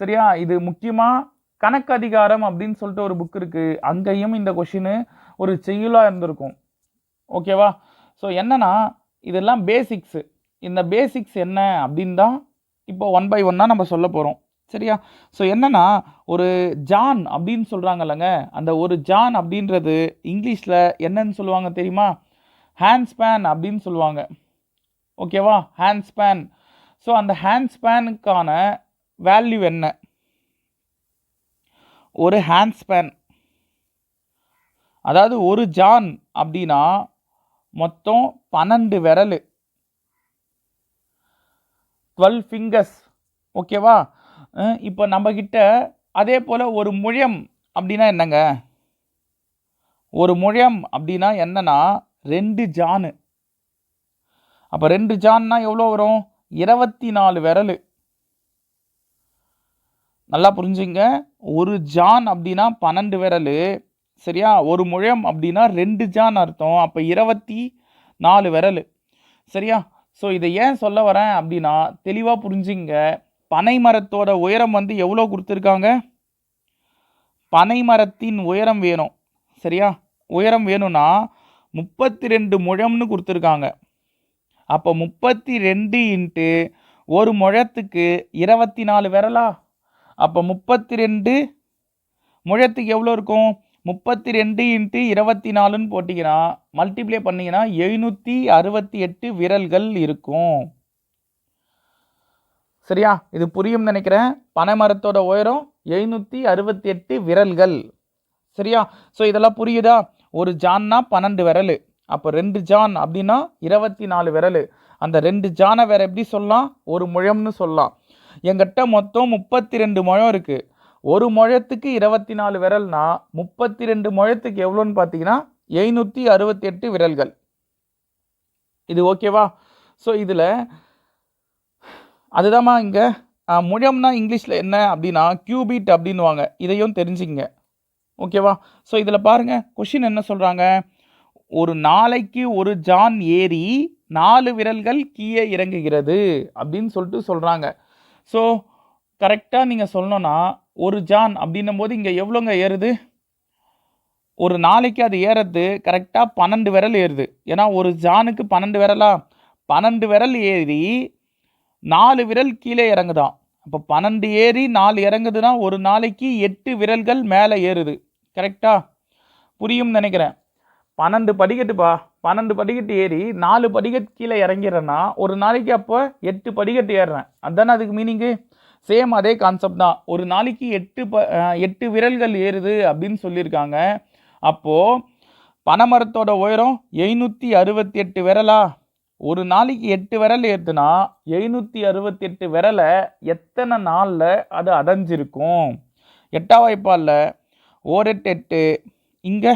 Speaker 1: சரியா, இது முக்கியமாக கணக்கு அதிகாரம் அப்படின்னு சொல்லிட்டு ஒரு புக் இருக்குது, அங்கேயும் இந்த கொஷினு ஒரு செய்யுளாக இருந்திருக்கும். ஓகேவா? ஸோ என்னன்னா இதெல்லாம் பேசிக்ஸு. இந்த பேசிக்ஸ் என்ன அப்படின்னு தான் இப்போ 1 by 1 நம்ம சொல்ல போகிறோம். சரியா, ஸோ என்னன்னா ஒரு ஜான் அப்படின்னு சொல்கிறாங்கல்லங்க, அந்த ஒரு ஜான் அப்படின்றது இங்கிலீஷில் என்னன்னு சொல்லுவாங்க தெரியுமா? ஹேண்ட் ஸ்பேன் அப்படின்னு சொல்லுவாங்க. ஓகேவா, ஹேண்ட் ஸ்பேன். ஸோ அந்த ஹேண்ட் ஸ்பேனுக்கான வேல்யூ என்ன? ஒரு ஹேண்ட் ஸ்பேன், அதாவது ஒரு ஜான் அப்படின்னா மொத்தம் 12 விரல், 12 ஃபிங்கர்ஸ். ஓகேவா? இப்போ நம்மக்கிட்ட அதே போல் ஒரு முழம் அப்படின்னா என்னங்க? ஒரு முழம் அப்படின்னா என்னன்னா 2 ஜானு. அப்போ 2 ஜான்னா எவ்வளோ வரும்? 24 விரல். நல்லா புரிஞ்சுங்க. ஒரு ஜான் அப்படின்னா 12 விரல். சரியா, ஒரு முழம் அப்படின்னா 2 ஜான் அர்த்தம். அப்போ 24 விரல். சரியா, ஸோ இதை ஏன் சொல்ல வரேன் அப்படின்னா தெளிவாக புரிஞ்சுங்க. பனை மரத்தோட உயரம் வந்து எவ்வளோ கொடுத்துருக்காங்க? பனை மரத்தின் உயரம் வேணும். சரியா, உயரம் வேணும்னா 32 முழம்னு கொடுத்துருக்காங்க. அப்போ 32 இன்ட்டு ஒரு முழத்துக்கு 24 விரலா? அப்போ 32 முழத்துக்கு எவ்வளோ இருக்கும்? 32 இன்ட்டு 24ன்னு போட்டிங்கன்னா மல்டிப்ளை பண்ணிங்கன்னா 768 விரல்கள் இருக்கும். சரியா, இது புரியும் நினைக்கிறேன். பனை மரத்தோட உயரம் 768 விரல்கள். சரியா, ஸோ இதெல்லாம் புரியுதா? ஒரு ஜான்னா 12 விரல், அப்போ 2 ஜான் அப்படின்னா 24 விரல். அந்த 2 ஜானை வேறு எப்படி சொல்லலாம்? ஒரு முழம்னு சொல்லலாம். எங்கிட்ட மொத்தம் 32 முழம் இருக்குது. ஒரு முழத்துக்கு 24 விரல்னா 32 முழத்துக்கு எவ்வளோன்னு பார்த்தீங்கன்னா 768 விரல்கள். இது ஓகேவா? ஸோ இதில் அதுதாம்மா இங்கே முழம்னா இங்கிலீஷில் என்ன அப்படின்னா கியூபிட் அப்படின்வாங்க. இதையும் தெரிஞ்சுங்க. ஓகேவா? ஸோ இதில் பாருங்கள் கொஷின் என்ன சொல்கிறாங்க, ஒரு நாளைக்கு ஒரு ஜான் ஏறி 4 விரல்கள் கீழே இறங்குகிறது அப்படின்னு சொல்லிட்டு சொல்கிறாங்க. ஸோ கரெக்டாக நீங்கள் சொல்லணும்னா ஒரு ஜான் அப்படின்னும் போது இங்கே எவ்வளோங்க ஏறுது? ஒரு நாளைக்கு அது ஏறது கரெக்டாக 12 விரல் ஏறுது. ஏன்னா ஒரு ஜானுக்கு 12 விரலா? 12 விரல் ஏறி 4 விரல் கீழே இறங்குதான். அப்போ 12 ஏறி 4 இறங்குதுன்னா ஒரு நாளைக்கு 8 விரல்கள் மேலே ஏறுது. கரெக்டா? புரியும் நினைக்கிறேன். 12 படிக்கட்டுப்பா, 12 படிக்கட்டு ஏறி 4 படிக்கட்டு கீழே இறங்கிறேன்னா ஒரு நாளைக்கு அப்போ 8 படிக்கட்டு ஏறுறேன். அதுதானே அதுக்கு மீனிங்கு. சேம் அதே கான்செப்ட் தான். ஒரு நாளைக்கு 8 விரல்கள் ஏறுது அப்படின்னு சொல்லியிருக்காங்க. அப்போது பனைமரத்தோட உயரம் 768 விரலா? ஒரு நாளைக்கு 8 விரல் ஏற்றுனா 768 விரலை எத்தனை நாளில் அது அடைஞ்சிருக்கும்? 8ஆம் வாய்ப்பாலில் ஓரெட்டு 8, இங்கே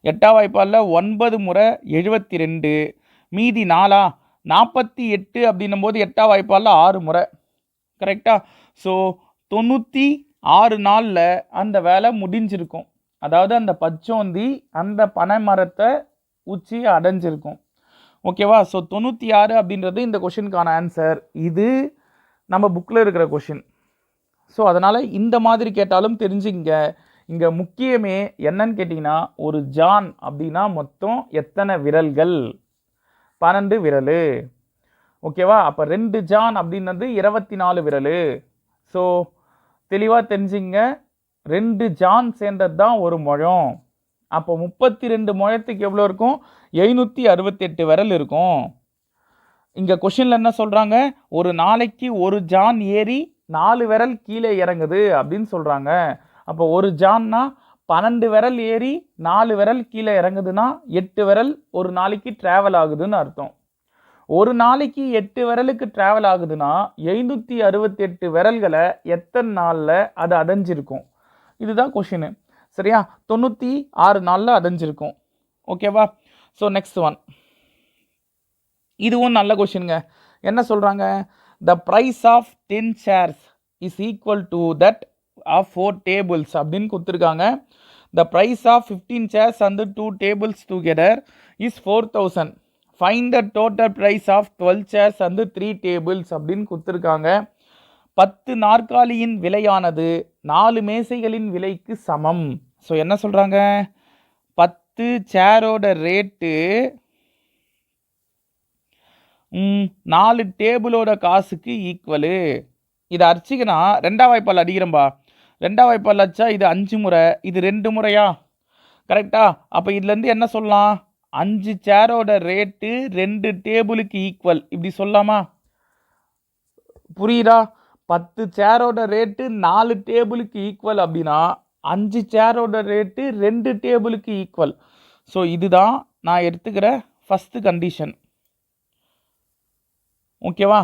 Speaker 1: 8ஆம் வாய்ப்பாலில் 9 முறை 72, மீதி 4 48 அப்படின்னும் போது 8ஆம் வாய்ப்பாலில் 6 முறை. கரெக்டாக? ஸோ 96 நாளில் அந்த வேலை முடிஞ்சிருக்கும். அதாவது அந்த பச்சோந்தி அந்த பனை மரத்தை உச்சி அடைஞ்சிருக்கும். ஓகேவா? ஸோ 96 அப்படின்றது இந்த கொஷினுக்கான ஆன்சர். இது நம்ம புக்கில் இருக்கிற கொஷின். ஸோ அதனால் இந்த மாதிரி கேட்டாலும் தெரிஞ்சுங்க. இங்கே முக்கியமே என்னன்னு கேட்டிங்கன்னா, ஒரு ஜான் அப்படின்னா மொத்தம் எத்தனை விரல்கள்? 12 விரல். ஓகேவா? அப்போ 2 ஜான் அப்படின்றது 24 விரல். ஸோ தெளிவாக தெரிஞ்சுங்க, 2 ஜான் சேர்ந்தது தான் ஒரு முழம். அப்போ 32 முழத்துக்கு எவ்வளோ இருக்கும்? 768 விரல் இருக்கும். இங்கே கொஷினில் என்ன சொல்கிறாங்க? ஒரு நாளைக்கு ஒரு ஜான் ஏறி 4 விரல் கீழே இறங்குது அப்படின்னு சொல்கிறாங்க. அப்போ ஒரு ஜான்னா 12 விரல் ஏறி 4 விரல் கீழே இறங்குதுன்னா 8 விரல் ஒரு நாளைக்கு ட்ராவல் ஆகுதுன்னு அர்த்தம். ஒரு நாளைக்கு 8 விரலுக்கு ட்ராவல் ஆகுதுன்னா 768 விரல்களை எத்தனை நாளில் அது அடைஞ்சிருக்கும்? இதுதான் கொஷினு. சரியா? 96 நாளில் அடைஞ்சிருக்கும். ஓகேவா? ஸோ நெக்ஸ்ட் ஒன், இதுவும் நல்ல கொஷினுங்க. என்ன சொல்கிறாங்க? The price of 10 shares is equal to that of 4 tables அப்படின்னு கொடுத்துருக்காங்க. The price of 15 shares and 2 tables together is 4000. Find the total price of 12 shares and 3 tables அப்படின்னு கொடுத்துருக்காங்க. 10 நாற்காலியின் விலையானது 4 மேசைகளின் விலைக்கு சமம். ஸோ என்ன சொல்கிறாங்க? 10 சேரோட ரேட்டு 4 டேபிளோட காசுக்கு ஈக்குவலு. இதை அடிச்சிக்கனா 2ஆம் வாய்ப்பால் அடிக்கிறம்பா. 2ஆம் வாய்ப்பால் அடிச்சா இது 5 முறை, இது 2 முறையா? கரெக்டா? அப்போ இதுலேருந்து என்ன சொல்லலாம்? 5 சேரோட ரேட்டு 2 டேபிளுக்கு ஈக்குவல், இப்படி சொல்லலாமா? புரியுதா? 10 சேரோட ரேட்டு 4 டேபிளுக்கு ஈக்குவல் அப்படின்னா 5 சேரோட ரேட்டு 2 டேபிளுக்கு ஈக்குவல். ஸோ இதுதான் நான் எடுத்துக்கிற ஃபஸ்ட்டு கண்டிஷன். ஓகேவா?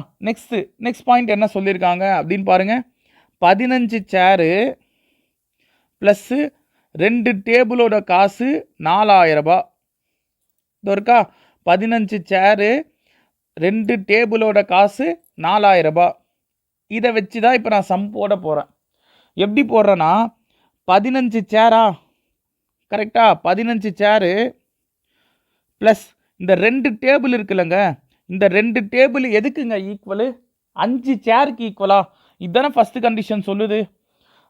Speaker 1: நெக்ஸ்ட் பாயிண்ட் என்ன சொல்லியிருக்காங்க அப்படின்னு பாருங்கள். 15 சேரு ப்ளஸ்ஸு 2 டேபிளோட காசு 4000 ரூபாய். இது இருக்கா? 15 சேரு 2 டேபிளோட காசு 4000 ரூபாய். இதை வச்சு தான் இப்போ நான் சம் போட போகிறேன். எப்படி போடுறேன்னா, 15 சேரா? கரெக்டாக? 15 சேரு ப்ளஸ் இந்த 2 டேபிள் இருக்குல்லங்க, இந்த 2 டேபிள் எதுக்குங்க ஈக்குவலு? 5 சேருக்கு ஈக்குவலா? இதுதானே ஃபஸ்ட்டு கண்டிஷன் சொல்லுது.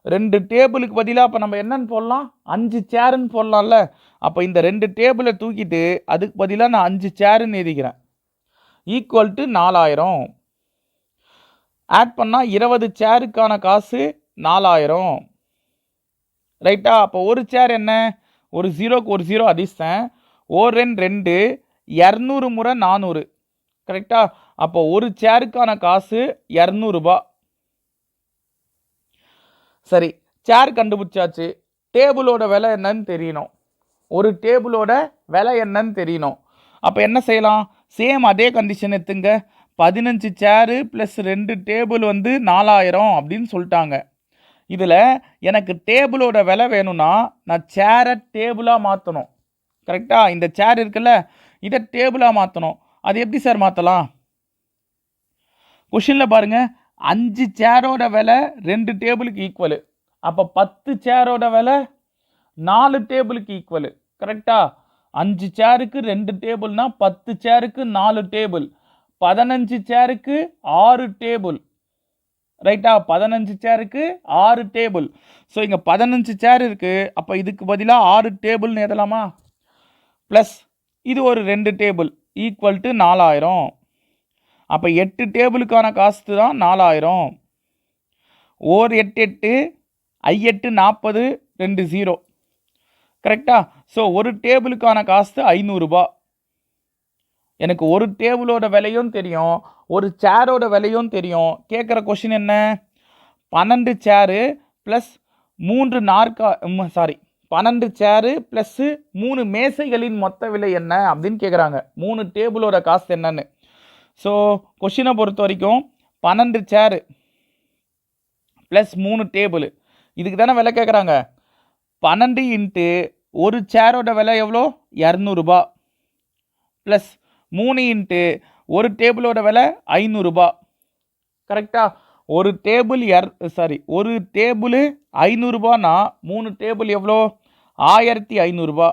Speaker 1: 2 டேபிளுக்கு பதிலாக அப்போ நம்ம என்னன்னு போடலாம்? 5 சேருன்னு போடலாம்ல. அப்போ இந்த 2 டேபிளை தூக்கிட்டு அதுக்கு பதிலாக நான் 5 சேருன்னு எழுதிக்கிறேன். Equal to 4000. ஆட் பண்ணால் 20 சேருக்கான காசு 4000. ரைட்டா? அப்போ ஒரு சேர் என்ன? ஒரு ஜீரோக்கு ஒரு ஜீரோ அதிர்ஷ்டம். ஓர் 2 200 முறை 400. கரெக்டா? அப்போ ஒரு சேருக்கான காசு 200 ரூபாய். சரி, சேர் கண்டுபிடிச்சாச்சு. டேபிளோட விலை என்னன்னு தெரியணும். ஒரு டேபிளோட விலை என்னன்னு தெரியணும். அப்போ என்ன செய்யலாம்? சேம் அதே கண்டிஷன் எடுத்துங்க. 15 சேரு ப்ளஸ் 2 டேபிள் 4000 அப்படின்னு சொல்லிட்டாங்க. இதில் எனக்கு டேபிளோட விலை வேணும்னா நான் சேரை டேபிளாக மாற்றணும். கரெக்டாக? இந்த சேர் இருக்குல்ல, இதை டேபிளாக மாற்றணும். அது எப்படி சார் மாற்றலாம்? கொஷினில் பாருங்கள், 5 சேரோட விலை 2 டேபிளுக்கு ஈக்குவலு. அப்போ 10 சேரோட விலை 4 டேபிளுக்கு ஈக்குவலு. கரெக்டா? 5 சேருக்கு 2 டேபிள்னா 10 சேருக்கு 4 டேபிள், 15 சேருக்கு 6 டேபிள். ரைட்டா? 15 சேருக்கு 6 டேபிள். ஸோ இங்கே 15 சேர் இருக்குது. அப்போ இதுக்கு பதிலாக 6 டேபிள்னு எழுதலாமா? ப்ளஸ் இது ஒரு 2 டேபிள் ஈக்குவல் டு 4000. அப்போ 8 டேபிளுக்கான காஸ்ட்டு தான் 4000. ஓர் 8 8 40 2 0. கரெக்டா? ஸோ ஒரு டேபிளுக்கான காஸ்ட்டு 500 ரூபாய். எனக்கு ஒரு டேபிளோட விலையும் தெரியும், ஒரு சேரோட விலையும் தெரியும். கேட்குற கொஷின் என்ன? 12 சேரு ப்ளஸ் 3 12 சேரு ப்ளஸ்ஸு 3 மேசைகளின் மொத்த விலை என்ன அப்படின்னு கேட்குறாங்க. 3 டேபிளோட காஸ்ட் என்னன்னு. ஸோ கொஷினை பொறுத்த வரைக்கும் 12 சேரு ப்ளஸ் 3 டேபிள் இதுக்கு தானே விலை கேட்குறாங்க. 12 இன்ட்டு ஒரு சேரோட விலை எவ்வளோ 200 ரூபா ப்ளஸ் 3 இன்ட்டு ஒரு டேபிளோட விலை 500 ரூபா. கரெக்டாக ஒரு டேபிள் ஒரு டேபிள் 500 ரூபானா 3 டேபிள் எவ்வளோ 1500 ரூபா.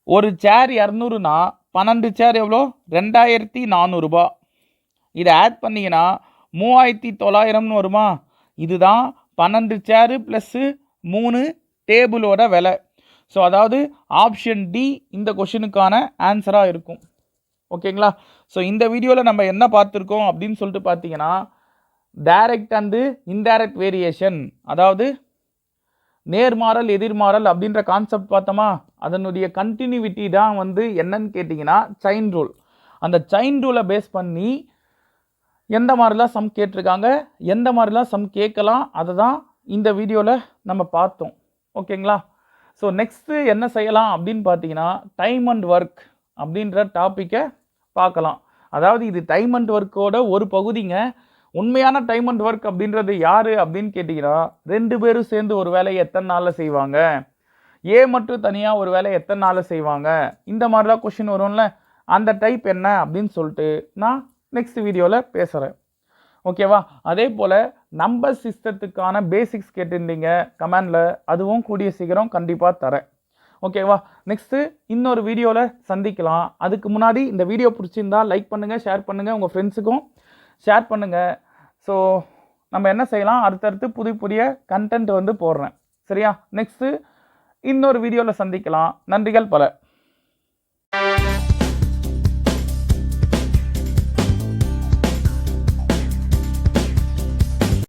Speaker 1: ஒரு சேர் 200னா 12 சேர் எவ்வளோ 2400 ரூபா. இதை ஆட் பண்ணிங்கன்னா 3900ன்னு வருமா. இதுதான் 12 சேரு ப்ளஸ்ஸு 3 டேபிளோட விலை. ஸோ அதாவது ஆப்ஷன் டி இந்த கொஷினுக்கான ஆன்சராக இருக்கும். ஓகேங்களா. ஸோ இந்த வீடியோவில் நம்ம என்ன பார்த்துருக்கோம் அப்படின்னு சொல்லிட்டு பார்த்தீங்கன்னா டைரக்ட் அண்டு இன்டைரக்ட் வேரியேஷன், அதாவது நேர்மாறல் எதிர்மாறல் அப்படின்ற கான்செப்ட் பார்த்தோமா. அதனுடைய கண்டினியூவிட்டி தான் வந்து என்னன்னு கேட்டிங்கன்னா செயின் ரூல். அந்த செயின் ரூலை பேஸ் பண்ணி எந்த மாதிரிலாம் சம் கேட்டிருக்காங்க, எந்த மாதிரிலாம் சம் கேட்கலாம், அதை தான் இந்த வீடியோவில் நம்ம பார்த்தோம். ஓகேங்களா. ஸோ நெக்ஸ்ட்டு என்ன செய்யலாம் அப்படின்னு பார்த்தீங்கன்னா டைம் அண்ட் ஒர்க் அப்படின்ற டாப்பிக்கை பார்க்கலாம். அதாவது இது டைம் அண்ட் ஒர்க்கோட ஒரு பகுதிங்க. உண்மையான டைம் அண்ட் ஒர்க் அப்படின்றது யார் அப்படின்னு கேட்டிங்கன்னா 2 பேரும் சேர்ந்து ஒரு வேலையை எத்தனை நாளில் செய்வாங்க, ஏ மட்டும் தனியாக ஒரு வேலையை எத்தனை நாளில் செய்வாங்க, இந்த மாதிரிலாம் கொஷின் வரும்ல. அந்த டைப் என்ன அப்படின்னு சொல்லிட்டு நான் நெக்ஸ்ட் வீடியோவில் பேசுகிறேன். ஓகேவா. அதே போல் நம்பர் சிஸ்டத்துக்கான பேசிக்ஸ் கேட்டிருந்தீங்க கமெண்டில், அதுவும் கூடிய சீக்கிரம் கண்டிப்பாக தரேன். ஓகேவா. நெக்ஸ்ட்டு இன்னொரு வீடியோவில் சந்திக்கலாம். அதுக்கு முன்னாடி இந்த வீடியோ பிடிச்சிருந்தா லைக் பண்ணுங்கள், ஷேர் பண்ணுங்கள், உங்கள் ஃப்ரெண்ட்ஸுக்கும் ஷேர் பண்ணுங்கள். ஸோ நம்ம என்ன செய்யலாம், அடுத்தடுத்து புதிய கண்டென்ட் வந்து போடுறேன். சரியா. நெக்ஸ்ட்டு இன்னொரு வீடியோவில் சந்திக்கலாம். நன்றிகள் பல.